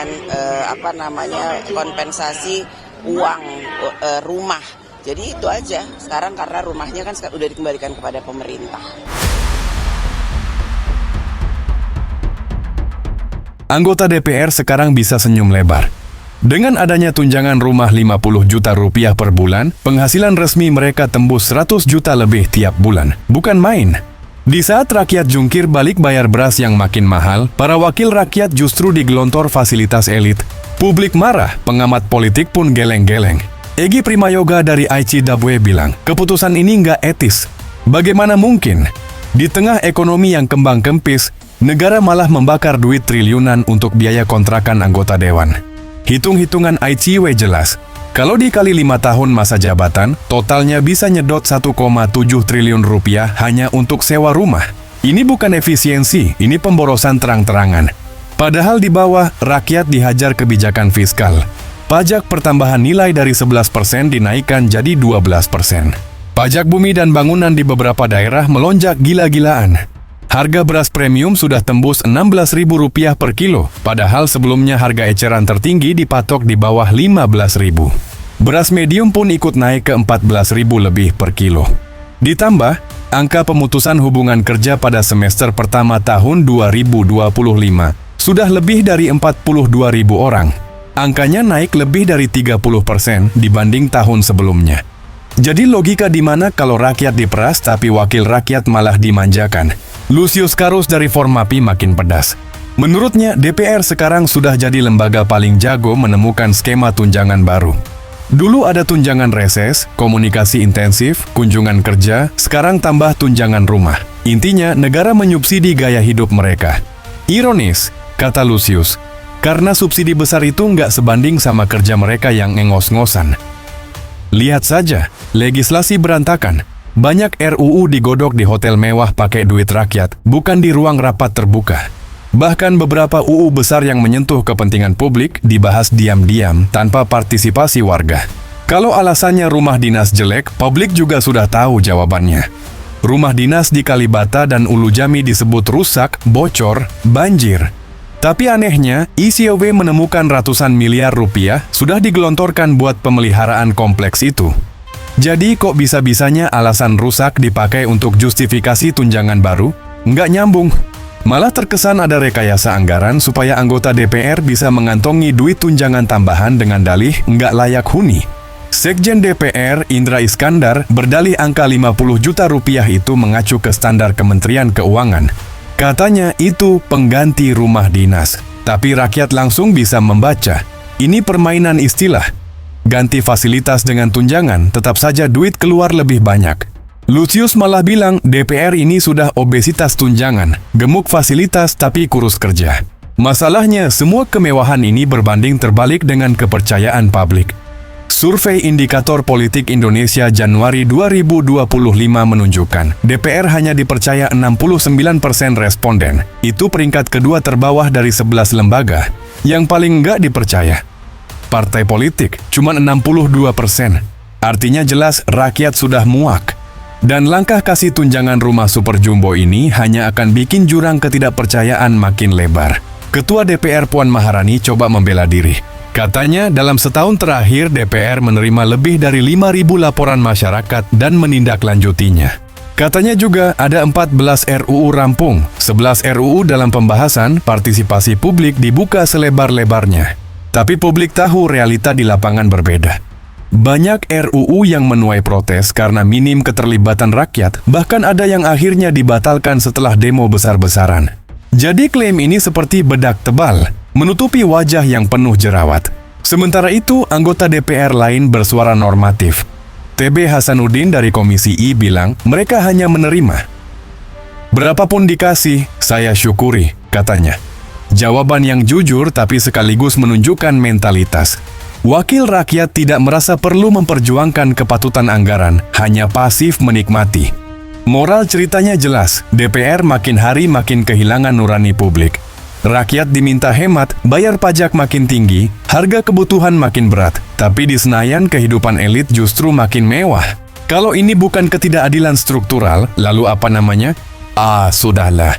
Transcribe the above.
dengan kompensasi uang rumah. Jadi itu aja. Sekarang karena rumahnya kan udah dikembalikan kepada pemerintah. Anggota DPR sekarang bisa senyum lebar. Dengan adanya tunjangan rumah 50 juta rupiah per bulan, penghasilan resmi mereka tembus 100 juta lebih tiap bulan. Bukan main. Di saat rakyat jungkir balik bayar beras yang makin mahal, para wakil rakyat justru digelontor fasilitas elit. Publik marah, pengamat politik pun geleng-geleng. Egy Primayoga dari ICW bilang, keputusan ini nggak etis. Bagaimana mungkin? Di tengah ekonomi yang kembang kempis, negara malah membakar duit triliunan untuk biaya kontrakan anggota dewan. Hitung-hitungan ICW jelas, kalau dikali 5 tahun masa jabatan, totalnya bisa nyedot 1,7 triliun rupiah hanya untuk sewa rumah. Ini bukan efisiensi, ini pemborosan terang-terangan. Padahal di bawah, rakyat dihajar kebijakan fiskal. Pajak pertambahan nilai dari 11% dinaikkan jadi 12%. Pajak bumi dan bangunan di beberapa daerah melonjak gila-gilaan. Harga beras premium sudah tembus Rp16.000 per kilo, padahal sebelumnya harga eceran tertinggi dipatok di bawah Rp15.000. Beras medium pun ikut naik ke Rp14.000 lebih per kilo. Ditambah, angka pemutusan hubungan kerja pada semester pertama tahun 2025 sudah lebih dari 42.000 orang. Angkanya naik lebih dari 30% dibanding tahun sebelumnya. Jadi logika di mana kalau rakyat diperas tapi wakil rakyat malah dimanjakan? Lucius Karus dari Formapi makin pedas. Menurutnya, DPR sekarang sudah jadi lembaga paling jago menemukan skema tunjangan baru. Dulu ada tunjangan reses, komunikasi intensif, kunjungan kerja, sekarang tambah tunjangan rumah. Intinya, negara menyubsidi gaya hidup mereka. Ironis, kata Lucius, karena subsidi besar itu nggak sebanding sama kerja mereka yang ngos-ngosan. Lihat saja, legislasi berantakan. Banyak RUU digodok di hotel mewah pakai duit rakyat, bukan di ruang rapat terbuka. Bahkan beberapa UU besar yang menyentuh kepentingan publik dibahas diam-diam tanpa partisipasi warga. Kalau alasannya rumah dinas jelek, publik juga sudah tahu jawabannya. Rumah dinas di Kalibata dan Ulu Jami disebut rusak, bocor, banjir. Tapi anehnya, ICW menemukan ratusan miliar rupiah sudah digelontorkan buat pemeliharaan kompleks itu. Jadi kok bisa-bisanya alasan rusak dipakai untuk justifikasi tunjangan baru? Nggak nyambung. Malah terkesan ada rekayasa anggaran supaya anggota DPR bisa mengantongi duit tunjangan tambahan dengan dalih nggak layak huni. Sekjen DPR, Indra Iskandar, berdalih angka 50 juta rupiah itu mengacu ke standar Kementerian Keuangan. Katanya itu pengganti rumah dinas. Tapi rakyat langsung bisa membaca. Ini permainan istilah. Ganti fasilitas dengan tunjangan, tetap saja duit keluar lebih banyak. Lucius malah bilang DPR ini sudah obesitas tunjangan, gemuk fasilitas tapi kurus kerja. Masalahnya, semua kemewahan ini berbanding terbalik dengan kepercayaan publik. Survei Indikator Politik Indonesia Januari 2025 menunjukkan DPR hanya dipercaya 69% responden. Itu peringkat kedua terbawah dari 11 lembaga. Yang paling nggak dipercaya partai politik, cuma 62%. Artinya jelas rakyat sudah muak. Dan langkah kasih tunjangan rumah super jumbo ini hanya akan bikin jurang ketidakpercayaan makin lebar. Ketua DPR Puan Maharani coba membela diri. Katanya dalam setahun terakhir DPR menerima lebih dari 5.000 laporan masyarakat dan menindaklanjutinya. Katanya juga ada 14 RUU rampung, 11 RUU dalam pembahasan, partisipasi publik dibuka selebar-lebarnya. Tapi publik tahu realita di lapangan berbeda. Banyak RUU yang menuai protes karena minim keterlibatan rakyat, bahkan ada yang akhirnya dibatalkan setelah demo besar-besaran. Jadi klaim ini seperti bedak tebal, menutupi wajah yang penuh jerawat. Sementara itu, anggota DPR lain bersuara normatif. TB Hasanuddin dari Komisi I bilang mereka hanya menerima. Berapapun dikasih, saya syukuri, katanya. Jawaban yang jujur tapi sekaligus menunjukkan mentalitas. Wakil rakyat tidak merasa perlu memperjuangkan kepatutan anggaran, hanya pasif menikmati. Moral ceritanya jelas, DPR makin hari makin kehilangan nurani publik. Rakyat diminta hemat, bayar pajak makin tinggi, harga kebutuhan makin berat. Tapi di Senayan kehidupan elit justru makin mewah. Kalau ini bukan ketidakadilan struktural, lalu apa namanya? Sudahlah.